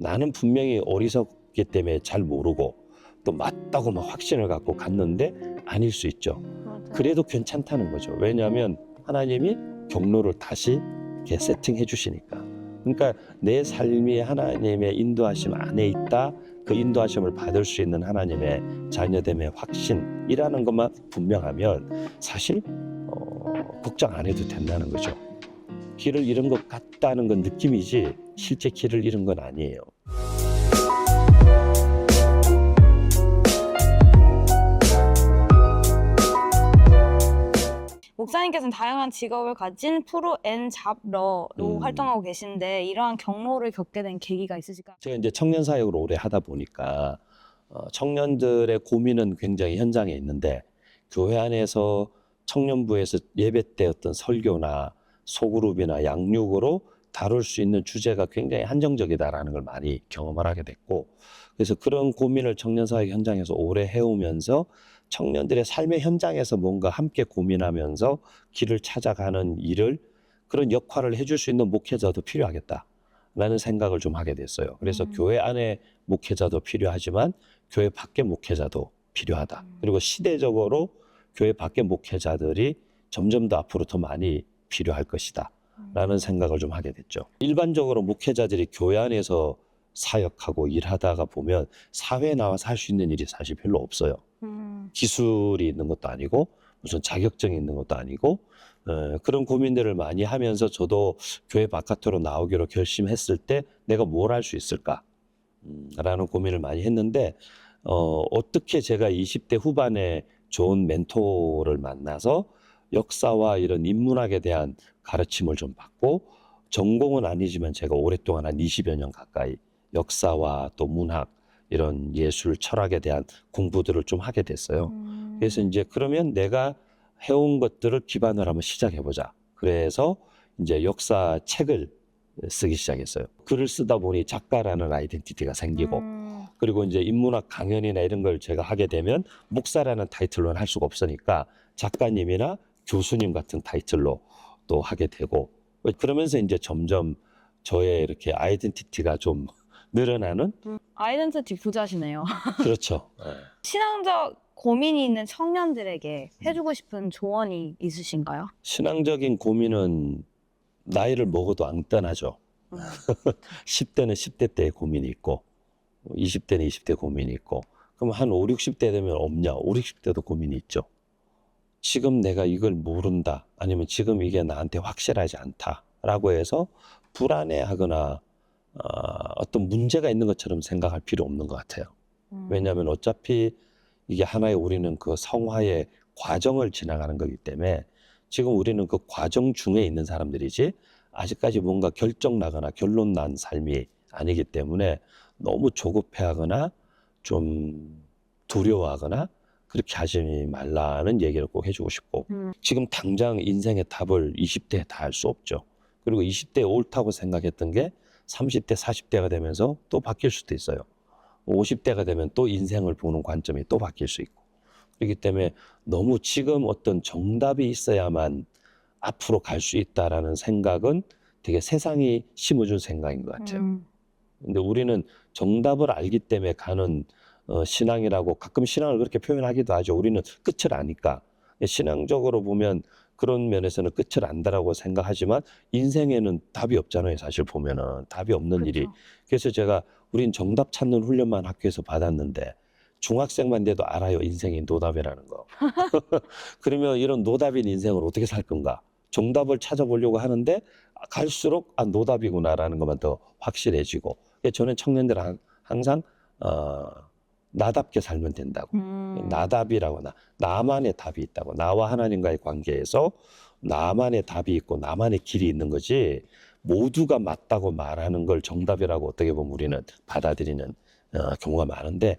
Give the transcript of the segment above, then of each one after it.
나는 분명히 어리석기 때문에 잘 모르고 또 맞다고 막 확신을 갖고 갔는데 아닐 수 있죠. 맞아요. 그래도 괜찮다는 거죠. 왜냐하면 하나님이 경로를 다시 이렇게 세팅해 주시니까. 그러니까 내 삶이 하나님의 인도하심 안에 있다. 그 인도하심을 받을 수 있는 하나님의 자녀됨의 확신이라는 것만 분명하면 사실 걱정 안 해도 된다는 거죠. 길을 잃은 것 같다는 건 느낌이지 실제 길을 잃은 건 아니에요. 목사님께서는 다양한 직업을 가진 프로 앤 잡러로 활동하고 계신데 이러한 경로를 겪게 된 계기가 있으실까요? 제가 이제 청년 사역을 오래 하다 보니까 청년들의 고민은 굉장히 현장에 있는데 교회 안에서 청년부에서 예배 때 어떤 설교나 소그룹이나 양육으로 다룰 수 있는 주제가 굉장히 한정적이다라는 걸 많이 경험을 하게 됐고, 그래서 그런 고민을 청년 사역 현장에서 오래 해오면서 청년들의 삶의 현장에서 뭔가 함께 고민하면서 길을 찾아가는 일을, 그런 역할을 해줄 수 있는 목회자도 필요하겠다라는 생각을 좀 하게 됐어요. 그래서 교회 안에 목회자도 필요하지만 교회 밖의 목회자도 필요하다. 그리고 시대적으로 교회 밖의 목회자들이 점점 더 앞으로 더 많이 필요할 것이다 라는 생각을 좀 하게 됐죠. 일반적으로 목회자들이 교회 안에서 사역하고 일하다가 보면 사회에 나와서 할 수 있는 일이 사실 별로 없어요. 기술이 있는 것도 아니고 무슨 자격증이 있는 것도 아니고 그런 고민들을 많이 하면서 저도 교회 바깥으로 나오기로 결심했을 때 내가 뭘 할 수 있을까 라는 고민을 많이 했는데 어떻게 제가 20대 후반에 좋은 멘토를 만나서 역사와 이런 인문학에 대한 가르침을 좀 받고, 전공은 아니지만 제가 오랫동안 한 20여 년 가까이 역사와 또 문학, 이런 예술, 철학에 대한 공부들을 좀 하게 됐어요. 그래서 이제 그러면 내가 해온 것들을 기반으로 한번 시작해보자. 그래서 이제 역사 책을 쓰기 시작했어요. 글을 쓰다 보니 작가라는 아이덴티티가 생기고, 그리고 이제 인문학 강연이나 이런 걸 제가 하게 되면 목사라는 타이틀로는 할 수가 없으니까 작가님이나 교수님 같은 타이틀로 또 하게 되고, 그러면서 이제 점점 저의 이렇게 아이덴티티가 좀 늘어나는. 아이덴티티 부자시네요. 그렇죠. 네. 신앙적 고민이 있는 청년들에게 해주고 싶은 조언이 있으신가요? 신앙적인 고민은 나이를 먹어도 안 떠나죠. 10대는 10대 때의 고민이 있고 20대는 20대 고민이 있고, 그럼 한 5, 60대 되면 없냐? 5, 60대도 고민이 있죠. 지금 내가 이걸 모른다, 아니면 지금 이게 나한테 확실하지 않다라고 해서 불안해하거나 어떤 문제가 있는 것처럼 생각할 필요 없는 것 같아요. 왜냐하면 어차피 이게 하나의 우리는 그 성화의 과정을 지나가는 거기 때문에 지금 우리는 그 과정 중에 있는 사람들이지 아직까지 뭔가 결정 나거나 결론 난 삶이 아니기 때문에 너무 조급해하거나 좀 두려워하거나 그렇게 하지 말라는 얘기를 꼭 해주고 싶고, 지금 당장 인생의 답을 20대에 다 할 수 없죠. 그리고 20대에 옳다고 생각했던 게 30대, 40대가 되면서 또 바뀔 수도 있어요. 50대가 되면 또 인생을 보는 관점이 또 바뀔 수 있고, 그렇기 때문에 너무 지금 어떤 정답이 있어야만 앞으로 갈 수 있다라는 생각은 되게 세상이 심어준 생각인 것 같아요. 근데 우리는 정답을 알기 때문에 가는 신앙이라고 가끔 신앙을 그렇게 표현하기도 하죠. 우리는 끝을 아니까. 신앙적으로 보면 그런 면에서는 끝을 안다라고 생각하지만 인생에는 답이 없잖아요. 사실 보면은 답이 없는 일이. 그래서 제가 우린 정답 찾는 훈련만 학교에서 받았는데 중학생만 돼도 알아요. 인생이 노답이라는 거. 그러면 이런 노답인 인생을 어떻게 살 건가? 정답을 찾아보려고 하는데 갈수록 노답이구나라는 것만 더 확실해지고, 저는 청년들은 항상 나답게 살면 된다고. 나답이라고, 나만의 답이 있다고. 나와 하나님과의 관계에서 나만의 답이 있고 나만의 길이 있는 거지, 모두가 맞다고 말하는 걸 정답이라고 어떻게 보면 우리는 받아들이는 경우가 많은데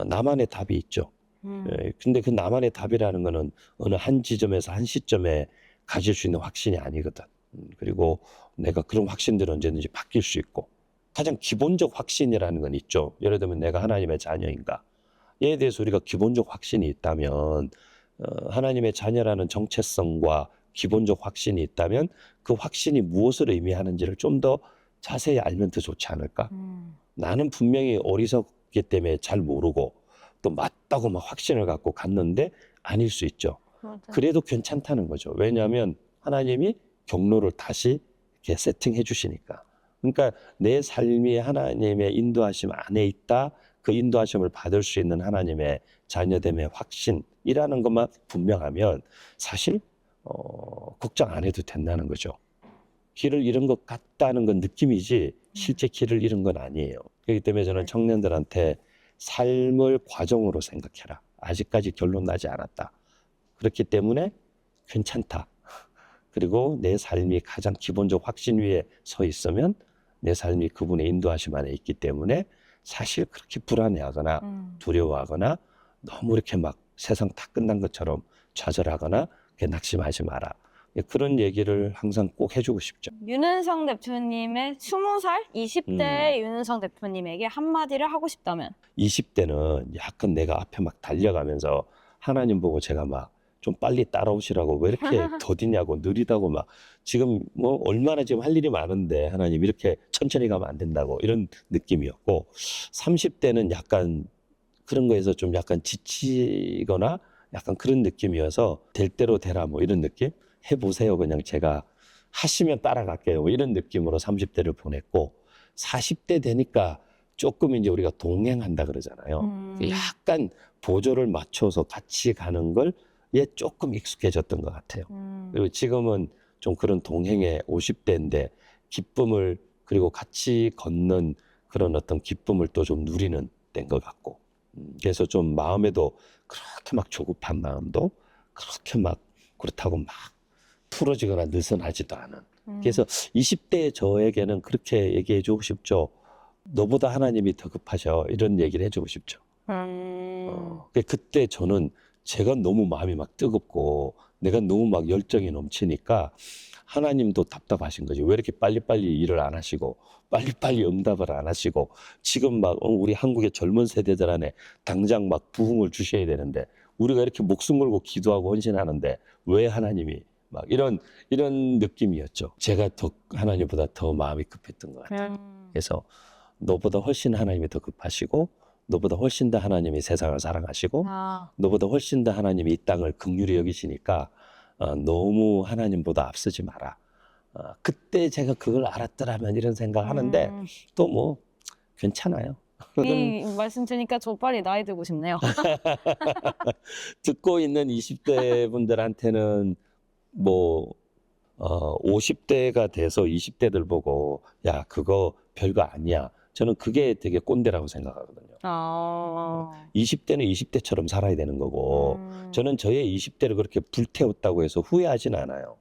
나만의 답이 있죠. 근데 그 나만의 답이라는 거는 어느 한 지점에서 한 시점에 가질 수 있는 확신이 아니거든. 그리고 내가 그런 확신들은 언제든지 바뀔 수 있고, 가장 기본적 확신이라는 건 있죠. 예를 들면 내가 하나님의 자녀인가, 이에 대해서 우리가 기본적 확신이 있다면 하나님의 자녀라는 정체성과 기본적 확신이 있다면 그 확신이 무엇을 의미하는지를 좀 더 자세히 알면 더 좋지 않을까? 나는 분명히 어리석기 때문에 잘 모르고 또 맞다고 막 확신을 갖고 갔는데 아닐 수 있죠. 맞아요. 그래도 괜찮다는 거죠. 왜냐하면 하나님이 경로를 다시 이렇게 세팅해 주시니까. 그러니까 내 삶이 하나님의 인도하심 안에 있다. 그 인도하심을 받을 수 있는 하나님의 자녀됨의 확신이라는 것만 분명하면 사실 걱정 안 해도 된다는 거죠. 길을 잃은 것 같다는 건 느낌이지 실제 길을 잃은 건 아니에요. 그렇기 때문에 저는 청년들한테 삶을 과정으로 생각해라. 아직까지 결론 나지 않았다. 그렇기 때문에 괜찮다. 그리고 내 삶이 가장 기본적 확신 위에 서 있으면 내 삶이 그분의 인도하심 안에 있기 때문에 사실 그렇게 불안해하거나 두려워하거나 너무 이렇게 막 세상 다 끝난 것처럼 좌절하거나 낙심하지 마라. 그런 얘기를 항상 꼭 해주고 싶죠. 윤은성 대표님의 20살, 20대 윤은성 대표님에게 한마디를 하고 싶다면? 20대는 약간 내가 앞에 막 달려가면서 하나님 보고 제가 막 좀 빨리 따라오시라고 왜 이렇게 더디냐고 느리다고 막 지금 뭐 얼마나 지금 할 일이 많은데 하나님 이렇게 천천히 가면 안 된다고 이런 느낌이었고 30대는 약간 그런 거에서 좀 약간 지치거나 약간 그런 느낌이어서 될 대로 되라 뭐 이런 느낌 해보세요. 그냥 제가 하시면 따라갈게요. 뭐 이런 느낌으로 30대를 보냈고 40대 되니까 조금 이제 우리가 동행한다 그러잖아요. 약간 보조를 맞춰서 같이 가는 걸 예, 조금 익숙해졌던 것 같아요. 그리고 지금은 좀 그런 동행의 50대인데 기쁨을 그리고 같이 걷는 그런 어떤 기쁨을 또 좀 누리는 때인 것 같고 그래서 좀 마음에도 그렇게 막 조급한 마음도 그렇게 막 그렇다고 막 풀어지거나 느슨하지도 않은 그래서 20대 저에게는 그렇게 얘기해 주고 싶죠. 너보다 하나님이 더 급하셔 이런 얘기를 해주고 싶죠. 그때 저는 제가 너무 마음이 막 뜨겁고 내가 너무 막 열정이 넘치니까 하나님도 답답하신 거지. 왜 이렇게 빨리빨리 일을 안 하시고 빨리빨리 응답을 안 하시고 지금 막 우리 한국의 젊은 세대들 안에 당장 막 부흥을 주셔야 되는데 우리가 이렇게 목숨 걸고 기도하고 헌신하는데 왜 하나님이 막 이런 느낌이었죠. 제가 더 하나님보다 더 마음이 급했던 것 같아요. 그래서 너보다 훨씬 하나님이 더 급하시고 너보다 훨씬 더 하나님이 세상을 사랑하시고 너보다 훨씬 더 하나님이 이 땅을 긍휼히 여기시니까 너무 하나님보다 앞서지 마라. 그때 제가 그걸 알았더라면 이런 생각을 하는데 또 뭐 괜찮아요. 이 말씀 들으니까 저 빨리 나이 들고 싶네요. 듣고 있는 20대 분들한테는 뭐 50대가 돼서 20대들 보고 야 그거 별거 아니야. 저는 그게 되게 꼰대라고 생각하거든요. 20대는 20대처럼 살아야 되는 거고 저는 저의 20대를 그렇게 불태웠다고 해서 후회하진 않아요.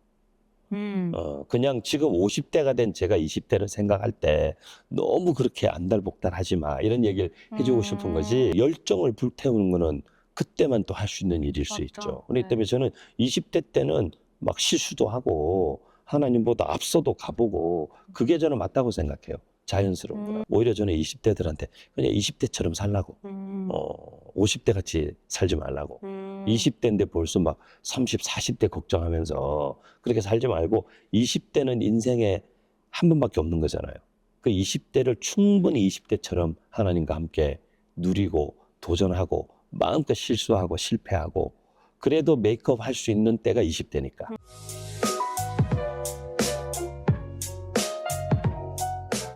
그냥 지금 50대가 된 제가 20대를 생각할 때 너무 그렇게 안달복달하지 마 이런 얘기를 해주고 싶은 거지 열정을 불태우는 거는 그때만 또 할 수 있는 일일 수 있죠. 그렇기 때문에 저는 20대 때는 막 실수도 하고 하나님보다 앞서도 가보고 그게 저는 맞다고 생각해요. 자연스러운 거라. 오히려 저는 20대들한테 그냥 20대처럼 살라고 50대 같이 살지 말라고 20대인데 벌써 막 30, 40대 걱정하면서 그렇게 살지 말고 20대는 인생에 한 번밖에 없는 거잖아요. 그 20대를 충분히 20대처럼 하나님과 함께 누리고 도전하고 마음껏 실수하고 실패하고 그래도 메이크업 할 수 있는 때가 20대니까.